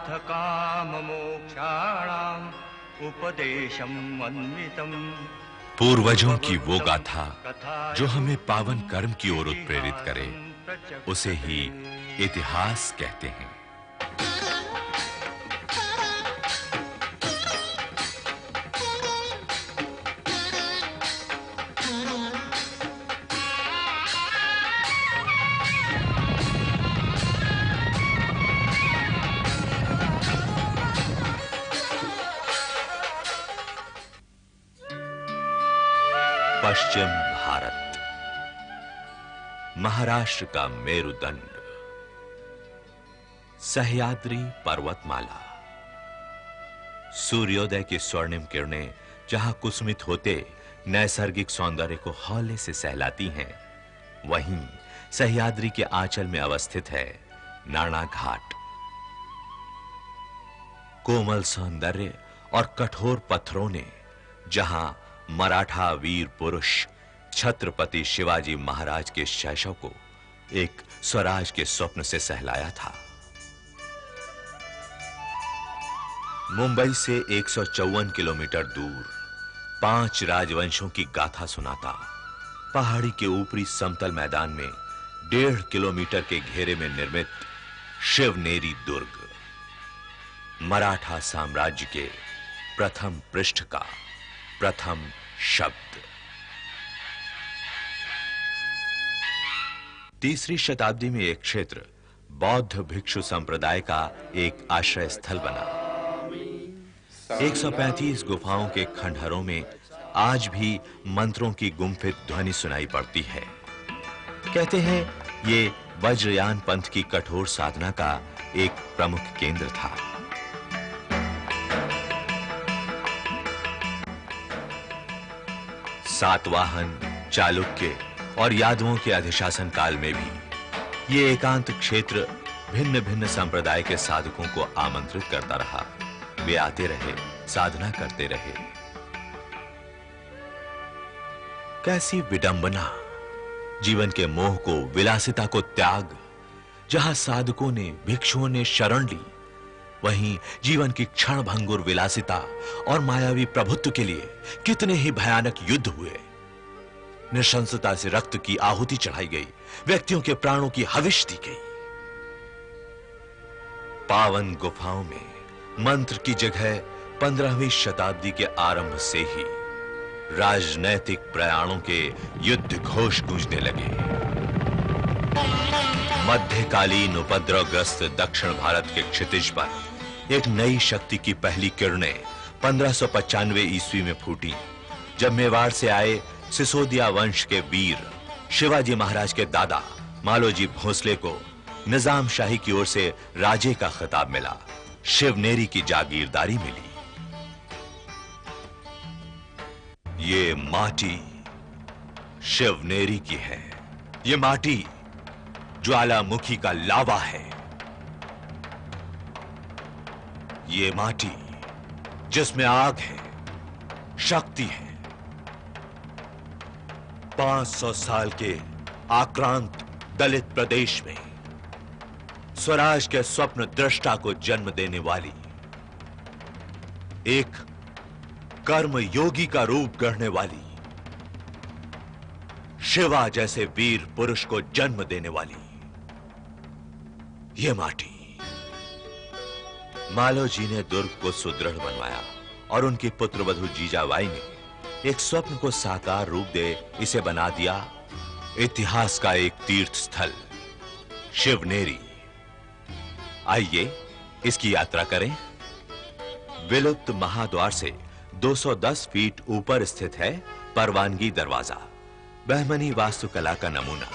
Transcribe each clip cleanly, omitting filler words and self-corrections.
काम मोक्षाणाम उपदेशम अन्वितम। पूर्वजों की वो गाथा जो हमें पावन कर्म की ओर उत्प्रेरित करे, उसे ही इतिहास कहते हैं। पश्चिम भारत, महाराष्ट्र का मेरुदंड, सह्याद्री पर्वतमाला। सूर्योदय की स्वर्णिम किरणें जहां कुसुमित होते नैसर्गिक सौंदर्य को हौले से सहलाती हैं, वहीं सह्याद्री के आंचल में अवस्थित है नाना घाट। कोमल सौंदर्य और कठोर पत्थरों ने जहां मराठा वीर पुरुष छत्रपति शिवाजी महाराज के शैशव को एक स्वराज के स्वप्न से सहलाया था। मुंबई से 154 किलोमीटर दूर 5 राजवंशों की गाथा सुनाता पहाड़ी के ऊपरी समतल मैदान में 1.5 किलोमीटर के घेरे में निर्मित शिवनेरी दुर्ग, मराठा साम्राज्य के प्रथम पृष्ठ का प्रथम शब्द। 3री शताब्दी में एक क्षेत्र बौद्ध भिक्षु संप्रदाय का एक आश्रय स्थल बना। 135 गुफाओं के खंडहरों में आज भी मंत्रों की गुम्फित ध्वनि सुनाई पड़ती है। कहते हैं ये वज्रयान पंथ की कठोर साधना का एक प्रमुख केंद्र था। सातवाहन, चालुक्य और यादवों के अधिशासन काल में भी ये एकांत क्षेत्र भिन्न भिन्न संप्रदाय के साधकों को आमंत्रित करता रहा। वे आते रहे, साधना करते रहे। कैसी विडंबना, जीवन के मोह को, विलासिता को त्याग। जहां साधकों ने, भिक्षुओं ने शरण ली, वहीं जीवन की क्षणभंगुर विलासिता और मायावी प्रभुत्व के लिए कितने ही भयानक युद्ध हुए। निशंसता से रक्त की आहुति चढ़ाई गई, व्यक्तियों के प्राणों की हविष दी गई। पावन गुफाओं में मंत्र की जगह 15वीं शताब्दी के आरंभ से ही राजनैतिक प्रयाणों के युद्ध घोष गूंजने लगे। मध्यकालीन उपद्रवग्रस्त दक्षिण भारत के क्षितिज पर एक नई शक्ति की पहली किरणें 1595 ईस्वी में फूटी, जब मेवाड़ से आए सिसोदिया वंश के वीर शिवाजी महाराज के दादा मालोजी भोसले को निजाम शाही की ओर से राजे का खिताब मिला, शिवनेरी की जागीरदारी मिली। ये माटी शिवनेरी की है। ये माटी ज्वालामुखी का लावा है। ये माटी जिसमें आग है, शक्ति है। 500 साल के आक्रांत दलित प्रदेश में स्वराज के स्वप्न दृष्टा को जन्म देने वाली, एक कर्म योगी का रूप गढ़ने वाली, शिवा जैसे वीर पुरुष को जन्म देने वाली यह माटी। मालोजी ने दुर्ग को सुदृढ़ बनवाया और उनकी पुत्रवधू जीजाबाई ने एक स्वप्न को साकार रूप दे इसे बना दिया इतिहास का एक तीर्थ स्थल, शिवनेरी। आइए इसकी यात्रा करें। विलुप्त महाद्वार से 210 फीट ऊपर स्थित है परवानगी दरवाजा, बहमनी वास्तुकला का नमूना,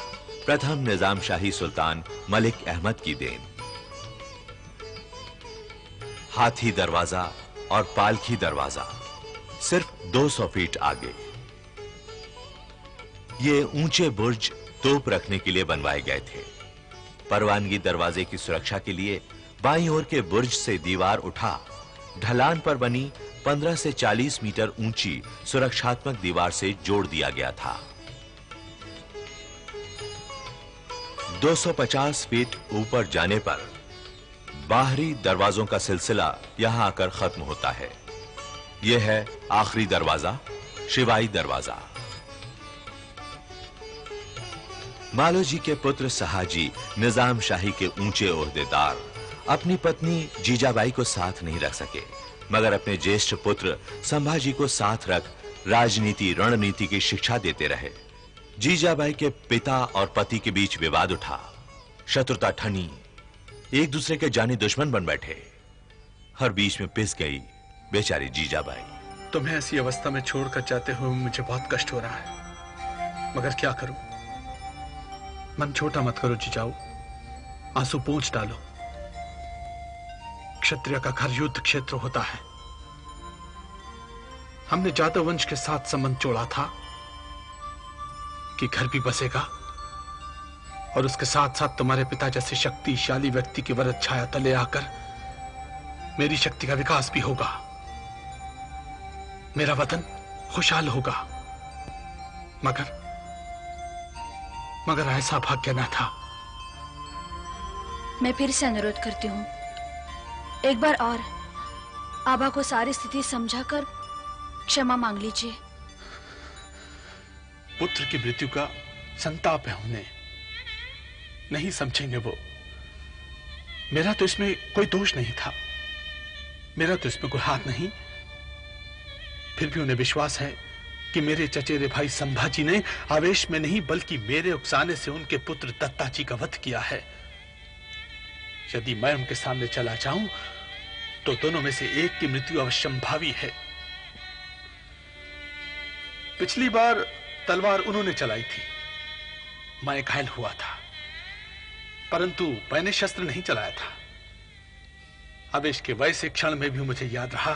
प्रथम निजामशाही सुल्तान मलिक अहमद की देन। हाथी दरवाजा और पालखी दरवाजा सिर्फ 200 फीट आगे। ये ऊंचे बुर्ज तोप रखने के लिए बनवाए गए थे। परवानगी दरवाजे की सुरक्षा के लिए बाईं ओर के बुर्ज से दीवार उठा ढलान पर बनी 15 से 40 मीटर ऊंची सुरक्षात्मक दीवार से जोड़ दिया गया था। 250 फीट ऊपर जाने पर बाहरी दरवाजों का सिलसिला यहां आकर खत्म होता है। यह है आखिरी दरवाजा, शिवाई दरवाजा। मालोजी के पुत्र सहाजी निजाम शाही के ऊंचे ओहदेदार अपनी पत्नी जीजाबाई को साथ नहीं रख सके, मगर अपने ज्येष्ठ पुत्र संभाजी को साथ रख राजनीति रणनीति की शिक्षा देते रहे। जीजाबाई के पिता और पति के बीच विवाद उठा, शत्रुता ठनी, एक दूसरे के जानी दुश्मन बन बैठे। हर बीच में पिस गई बेचारी जीजाबाई। तुम्हें ऐसी अवस्था में छोड़कर जाते हुए मुझे बहुत कष्ट हो रहा है, मगर क्या करूं? मन छोटा मत करो जीजाऊ, आंसू पोंछ डालो। क्षत्रिय का घर युद्ध क्षेत्र होता है। हमने जादव वंश के साथ संबंध जोड़ा था कि घर भी बसेगा और उसके साथ साथ तुम्हारे पिता जैसे शक्तिशाली व्यक्ति की वरद छाया तले आकर मेरी शक्ति का विकास भी होगा, मेरा वतन खुशहाल होगा। मगर ऐसा भाग्य न था। मैं फिर से अनुरोध करती हूँ, एक बार और आबा को सारी स्थिति समझाकर क्षमा मांग लीजिए। पुत्र की मृत्यु का संताप है उन्हें, नहीं समझेंगे वो। मेरा तो इसमें कोई दोष नहीं था, मेरा तो इसमें कोई हाथ नहीं। फिर भी उन्हें विश्वास है कि मेरे चचेरे भाई संभाजी ने आवेश में नहीं बल्कि मेरे उकसाने से उनके पुत्र दत्ताजी का वध किया है। यदि मैं उनके सामने चला जाऊं तो दोनों में से एक की मृत्यु अवश्यंभावी है। पिछली बार तलवार उन्होंने चलाई थी, मैं घायल हुआ था, परंतु मैंने शस्त्र नहीं चलाया था। आवेश के वैसे क्षण में भी मुझे याद रहा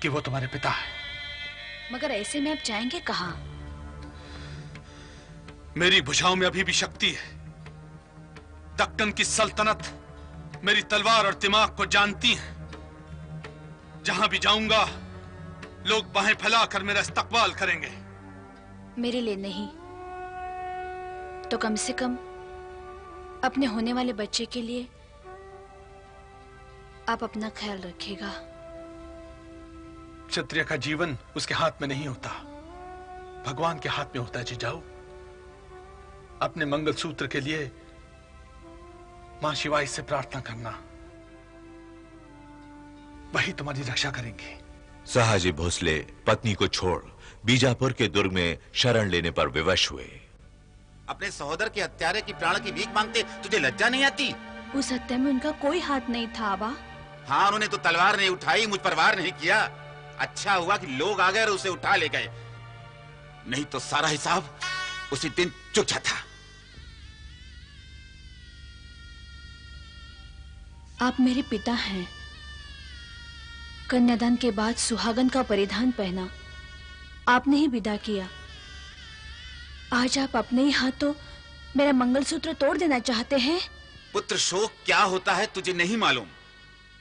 कि वो तुम्हारे पिता है। मगर ऐसे में आप जाएंगे कहां? मेरी भुजाओं में अभी भी शक्ति है। दक्कन की सल्तनत मेरी तलवार और दिमाग को जानती है। जहां भी जाऊंगा लोग बाहें फैलाकर मेरा इस्तकबाल करेंगे। मेरे लिए नहीं तो कम से कम अपने होने वाले बच्चे के लिए आप अपना ख्याल रखिएगा। क्षत्रिय का जीवन उसके हाथ में नहीं होता, भगवान के हाथ में होता है। जीजाऊ, अपने मंगलसूत्र के लिए मां शिवाई से प्रार्थना करना, वही तुम्हारी रक्षा करेंगे। सहाजी भोसले पत्नी को छोड़ बीजापुर के दुर्ग में शरण लेने पर विवश हुए। अपने सहोदर के हत्यारे की प्राण की भीख मांगते तुझे लज्जा नहीं आती? उस हत्या में उनका कोई हाथ नहीं था आबा। हाँ, उन्होंने तो तलवार नहीं उठाई, मुझ पर वार नहीं किया। अच्छा हुआ कि लोग आ गए और उसे उठा ले गए, नहीं तो सारा हिसाब उसी दिन चुक जाता। आप मेरे पिता हैं। कन्यादान के बाद सुहागन का परिधान पहना आपने ही विदा किया। आज आप अपने ही हाथों मेरा मंगलसूत्र तोड़ देना चाहते हैं। पुत्र शोक क्या होता है तुझे नहीं मालूम?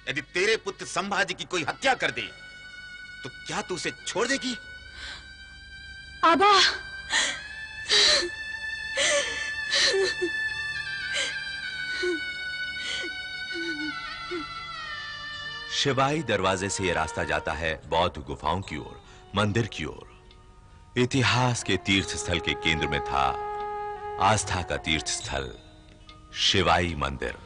यदि तेरे पुत्र संभाजी की कोई हत्या कर दे तो क्या तू उसे छोड़ देगी? आबा, शिवाई दरवाजे से यह रास्ता जाता है बौद्ध गुफाओं की ओर, मंदिर की ओर। इतिहास के तीर्थ स्थल के केंद्र में था आस्था का तीर्थ स्थल शिवाई मंदिर।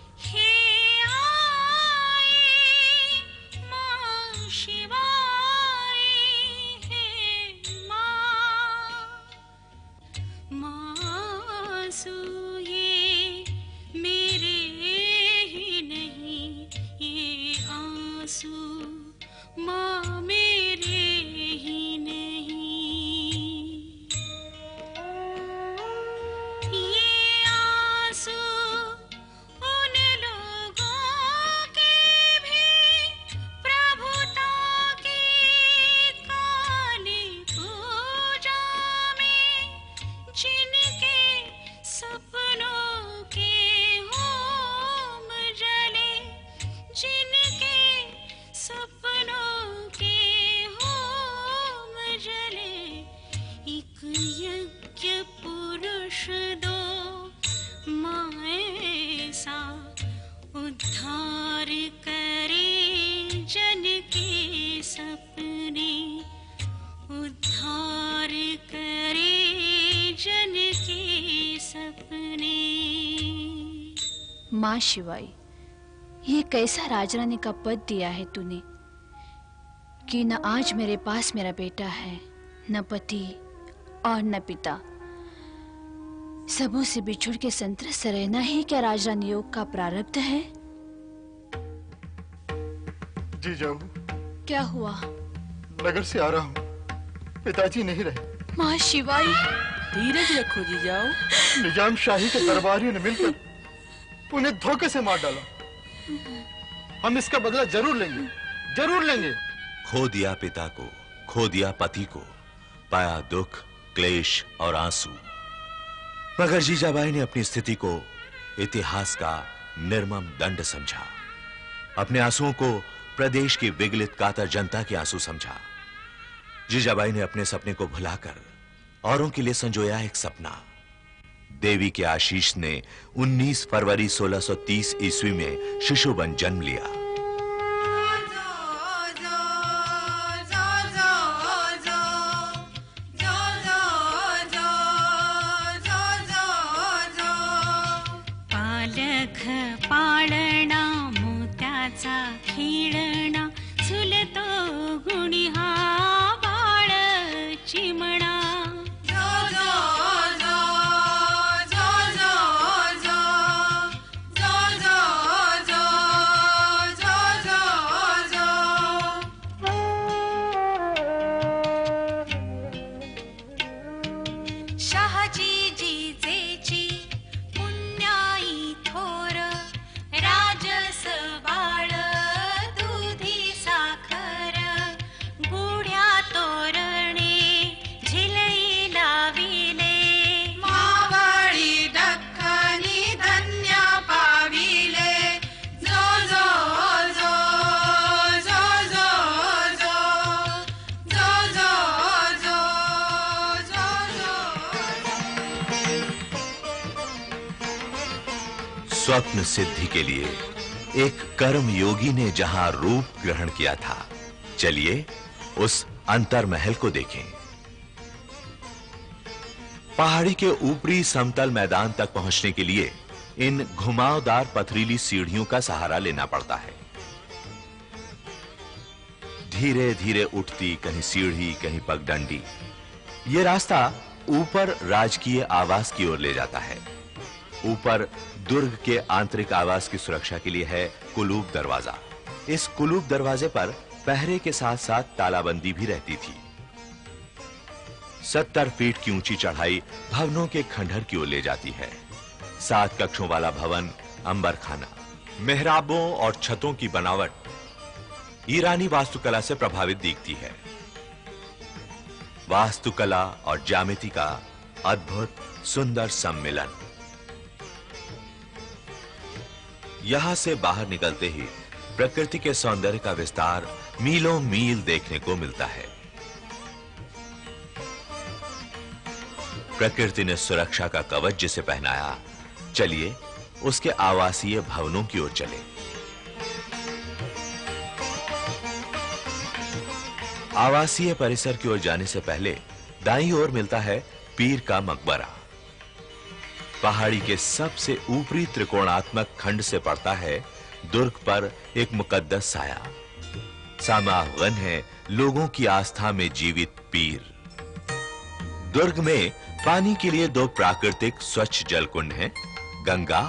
माँ शिवाई, ये कैसा राजरानी का पद दिया है तूने कि न आज मेरे पास मेरा बेटा है, न पति और न पिता। सबों से बिछुड़ के संतृष्ट रहना ही क्या राजरानी योग का प्रारब्ध है? जी जाओ। क्या हुआ? नगर से आ रहा हूँ, पिताजी नहीं रहे। माँ शिवाई, धीरज रखो जी जाओ। निजाम शाही के दरबारियों ने मिलकर उन्हें धोखे से मार डाला। हम इसका बदला जरूर लेंगे, जरूर लेंगे। खो दिया पिता को, खो दिया पति को, पाया दुख, क्लेश और आंसू। मगर जीजाबाई ने अपनी स्थिति को इतिहास का निर्मम दंड समझा। अपने आंसुओं को प्रदेश की विगलित कातर जनता के आंसू समझा। जीजाबाई ने अपने सपने को भुलाकर औरों के लिए संजोया एक सपना। देवी के आशीष ने 19 फरवरी 1630 ईस्वी में शिशुबन जन्म लिया। पालख पाळणा मोत्याचा खेळणा, झुलतो गुणी हा बाळ चिमणा। शहाजी जिजेची पुण्याई थोर, राजस बाळ दुधी साखर, गुढ्या तोरणे झिलई लाविले, मावळी दख्खनी धन्य पाविले। जो जो जो जो जो जो जो जो जो स्वप्न सिद्धि के लिए एक कर्म योगी ने जहां रूप ग्रहण किया था, चलिए उस अंतर महल को देखें। पहाड़ी के ऊपरी समतल मैदान तक पहुंचने के लिए इन घुमावदार पथरीली सीढ़ियों का सहारा लेना पड़ता है। धीरे धीरे उठती कहीं सीढ़ी कहीं पगडंडी, यह रास्ता ऊपर राजकीय आवास की ओर ले जाता है। ऊपर दुर्ग के आंतरिक आवास की सुरक्षा के लिए है कुलूप दरवाजा। इस कुलूप दरवाजे पर पहरे के साथ साथ तालाबंदी भी रहती थी। 70 फीट की ऊंची चढ़ाई भवनों के खंडहर की ओर ले जाती है। 7 कक्षों वाला भवन अंबर खाना, मेहराबों और छतों की बनावट ईरानी वास्तुकला से प्रभावित दिखती है। वास्तुकला और ज्यामिति का अद्भुत सुंदर सम्मिलन। यहां से बाहर निकलते ही प्रकृति के सौंदर्य का विस्तार मीलों मील देखने को मिलता है। प्रकृति ने सुरक्षा का कवच जिसे पहनाया, चलिए उसके आवासीय भवनों की ओर चले। आवासीय परिसर की ओर जाने से पहले दाईं ओर मिलता है पीर का मकबरा। पहाड़ी के सबसे ऊपरी त्रिकोणात्मक खंड से पड़ता है दुर्ग पर एक मुकद्दस साया। समागन है लोगों की आस्था में जीवित पीर। दुर्ग में पानी के लिए 2 प्राकृतिक स्वच्छ जल कुंड हैं, गंगा,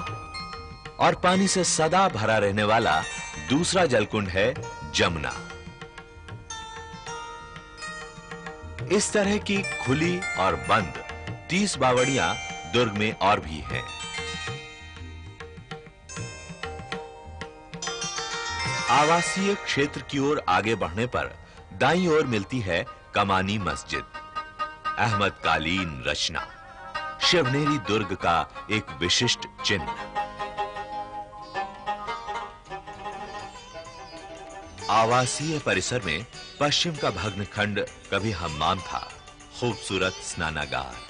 और पानी से सदा भरा रहने वाला दूसरा जल कुंड है जमुना। इस तरह की खुली और बंद 30 बावड़ियां दुर्ग में और भी हैं। आवासीय क्षेत्र की ओर आगे बढ़ने पर दाईं ओर मिलती है कमानी मस्जिद, अहमदकालीन रचना, शिवनेरी दुर्ग का एक विशिष्ट चिन्ह। आवासीय परिसर में पश्चिम का भग्न खंड कभी हम्माम था, खूबसूरत स्नानागार।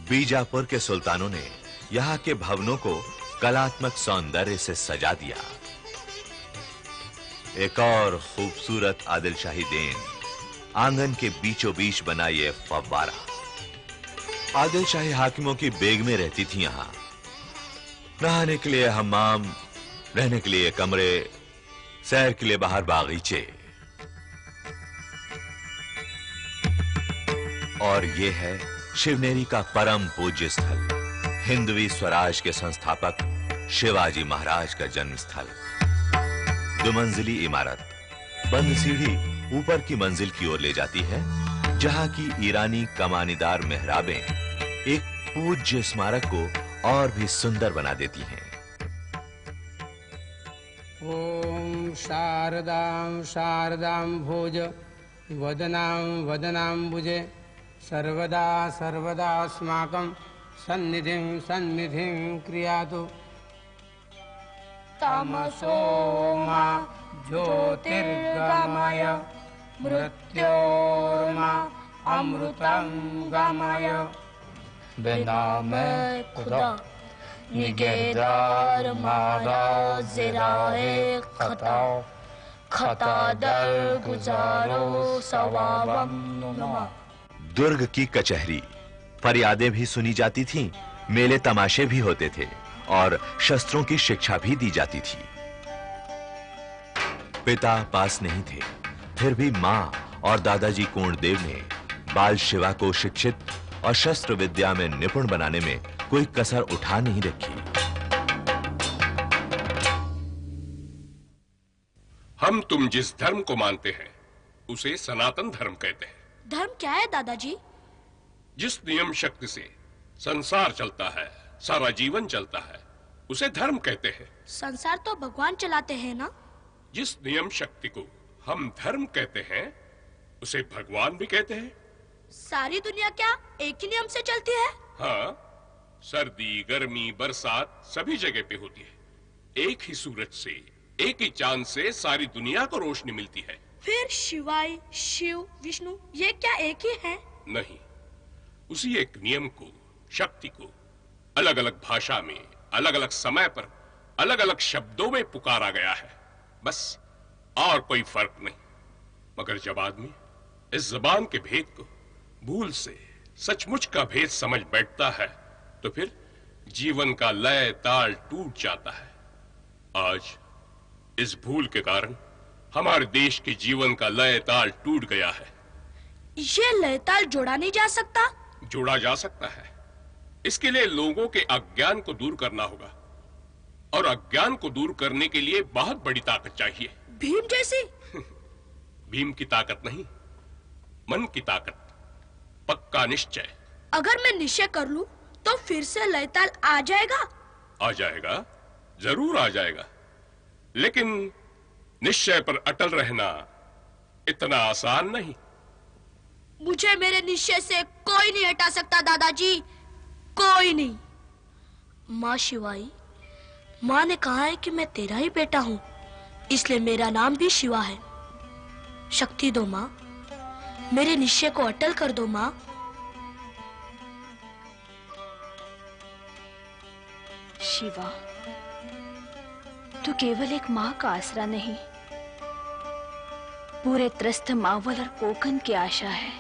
बीजापुर के सुल्तानों ने यहां के भवनों को कलात्मक सौंदर्य से सजा दिया। एक और खूबसूरत आदिलशाही देन, आंगन के बीचों बीच बना यह फव्वारा। आदिलशाही हाकिमों की बेगमें रहती थी यहां। नहाने के लिए हम्माम, रहने के लिए कमरे, सैर के लिए बाहर बागीचे। और ये है शिवनेरी का परम पूज्य स्थल, हिंदवी स्वराज के संस्थापक शिवाजी महाराज का जन्म स्थल। 2 मंजिली इमारत, बंद सीढ़ी ऊपर की मंजिल की ओर ले जाती है, जहां की ईरानी कमानीदार मेहराबें एक पूज्य स्मारक को और भी सुंदर बना देती हैं। ओम शारदां शारदां भोज वदनां वदनाम्बुजे सर्वदा सर्वदास्माकं सन्निधिं सन्निधिं क्रियातु। तमसो मा ज्योतिर्गमय मृत्योर्मा अमृतं गमय। बिना मैं खुदा निगहदार मारा ज़राए खता, खता दर गुजारो सवाबम नुमा। दुर्ग की कचहरी, फरियादें भी सुनी जाती थीं, मेले तमाशे भी होते थे और शस्त्रों की शिक्षा भी दी जाती थी। पिता पास नहीं थे, फिर भी मां और दादाजी कोंडदेव ने बाल शिवा को शिक्षित और शस्त्र विद्या में निपुण बनाने में कोई कसर उठा नहीं रखी। हम तुम जिस धर्म को मानते हैं उसे सनातन धर्म कहते हैं। धर्म क्या है दादाजी? जिस नियम शक्ति से संसार चलता है, सारा जीवन चलता है, उसे धर्म कहते हैं। संसार तो भगवान चलाते हैं ना? जिस नियम शक्ति को हम धर्म कहते हैं उसे भगवान भी कहते हैं। सारी दुनिया क्या एक ही नियम से चलती है? हाँ, सर्दी गर्मी बरसात सभी जगह पे होती है। एक ही सूरज से, एक ही चांद से सारी दुनिया को रोशनी मिलती है। फिर शिवाय, शिव, विष्णु ये क्या एक ही है? नहीं, उसी एक नियम को, शक्ति को अलग अलग भाषा में, अलग अलग समय पर, अलग अलग शब्दों में पुकारा गया है, बस और कोई फर्क नहीं। मगर जब आदमी इस जबान के भेद को भूल से सचमुच का भेद समझ बैठता है तो फिर जीवन का लय ताल टूट जाता है। आज इस भूल के कारण हमारे देश के जीवन का लय ताल टूट गया है। ये लय ताल जोड़ा नहीं जा सकता? जोड़ा जा सकता है। इसके लिए लोगों के अज्ञान को दूर करना होगा, और अज्ञान को दूर करने के लिए बहुत बड़ी ताकत चाहिए। भीम जैसी? भीम की ताकत नहीं, मन की ताकत, पक्का निश्चय। अगर मैं निश्चय कर लूं तो फिर से लय ताल आ जाएगा? आ जाएगा, जरूर आ जाएगा, लेकिन निश्चय पर अटल रहना इतना आसान नहीं। मुझे मेरे निश्चय से कोई नहीं हटा सकता दादाजी, कोई नहीं। माँ शिवाई, माँ ने कहा है कि मैं तेरा ही बेटा हूँ, इसलिए मेरा नाम भी शिवा है। शक्ति दो माँ, मेरे निश्चय को अटल कर दो माँ। शिवा, तू केवल एक माँ का आसरा नहीं, पूरे त्रस्त मावल और कोकन की आशा है।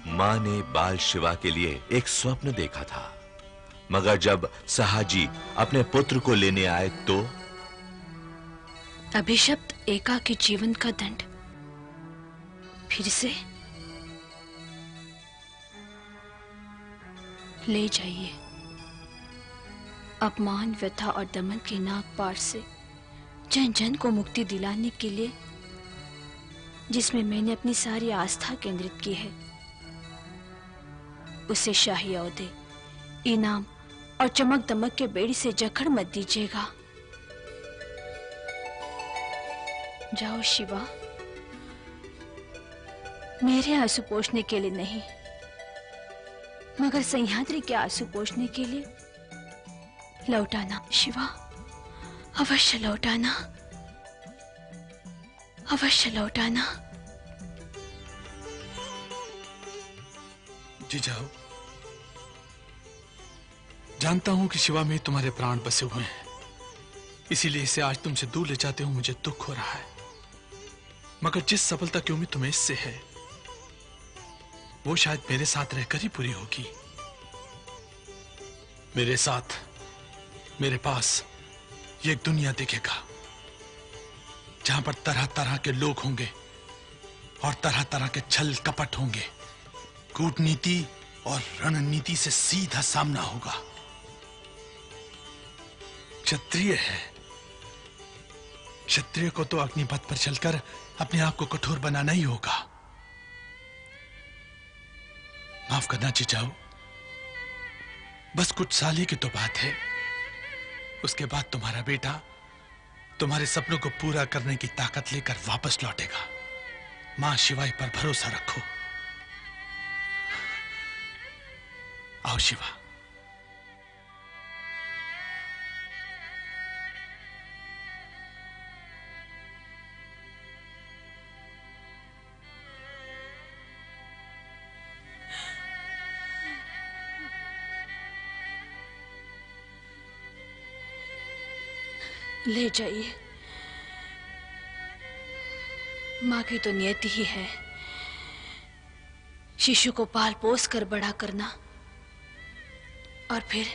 मां ने बाल शिवा के लिए एक स्वप्न देखा था, मगर जब साहाजी अपने पुत्र को लेने आए तो अभिशप्त एकाकी जीवन का दंड फिर से ले जाइए। अपमान, व्यथा और दमन के नाग पार से जन जन को मुक्ति दिलाने के लिए, जिसमें मैंने अपनी सारी आस्था केंद्रित की है, उसे शाही औहदे, इनाम और चमक दमक के बेड़ी से जकड़ मत दीजिएगा। जाओ शिवा, मेरे आंसू पोंछने के लिए नहीं, मगर सह्याद्री के आंसू पोंछने के लिए लौटाना। शिवा, अवश्य लौटाना, अवश्य लौटाना। जी जाओ। जानता हूं कि शिवा में तुम्हारे प्राण बसे हुए हैं, इसीलिए इसे आज तुमसे दूर ले जाते हुए मुझे दुख हो रहा है। मगर जिस सफलता की उम्मीद तुम्हें इससे है, वो शायद मेरे साथ रहकर ही पूरी होगी। मेरे साथ मेरे पास ये एक दुनिया दिखेगा जहां पर तरह तरह के लोग होंगे और तरह तरह के छल कपट होंगे। कूटनीति और रणनीति से सीधा सामना होगा। क्षत्रिय है, क्षत्रिय को तो अग्निपथ पर चलकर अपने आप को कठोर बनाना ही होगा। माफ करना जीजाऊ, बस कुछ साल ही की तो बात है। उसके बाद तुम्हारा बेटा तुम्हारे सपनों को पूरा करने की ताकत लेकर वापस लौटेगा। मां शिवाई पर भरोसा रखो। आओ शिवा। ले जाइए। मां की तो नियति ही है शिशु को पाल पोस कर बड़ा करना और फिर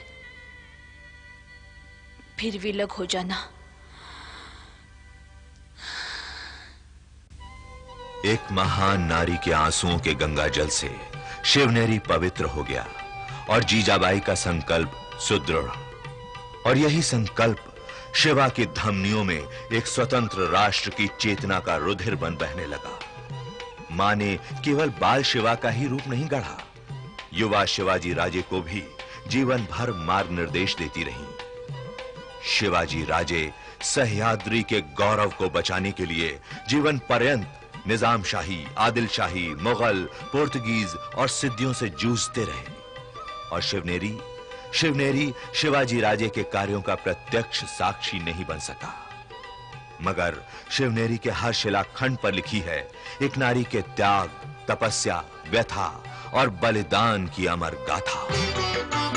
विलग हो जाना। एक महान नारी के आंसुओं के गंगा जल से शिवनेरी पवित्र हो गया और जीजाबाई का संकल्प सुदृढ़। और यही संकल्प शिवा की धमनियों में एक स्वतंत्र राष्ट्र की चेतना का रुधिर बन बहने लगा। मां ने केवल बाल शिवा का ही रूप नहीं गढ़ा, युवा शिवाजी राजे को भी जीवन भर मार्ग निर्देश देती रही। शिवाजी राजे सह्याद्री के गौरव को बचाने के लिए जीवन पर्यंत निजाम शाही, आदिल शाही, मुगल, पुर्तगीज और सिद्धियों से जूझते रहे। और शिवनेरी शिवाजी राजे के कार्यों का प्रत्यक्ष साक्षी नहीं बन सका, मगर शिवनेरी के हर शिलाखंड पर लिखी है एक नारी के त्याग, तपस्या, व्यथा और बलिदान की अमर गाथा।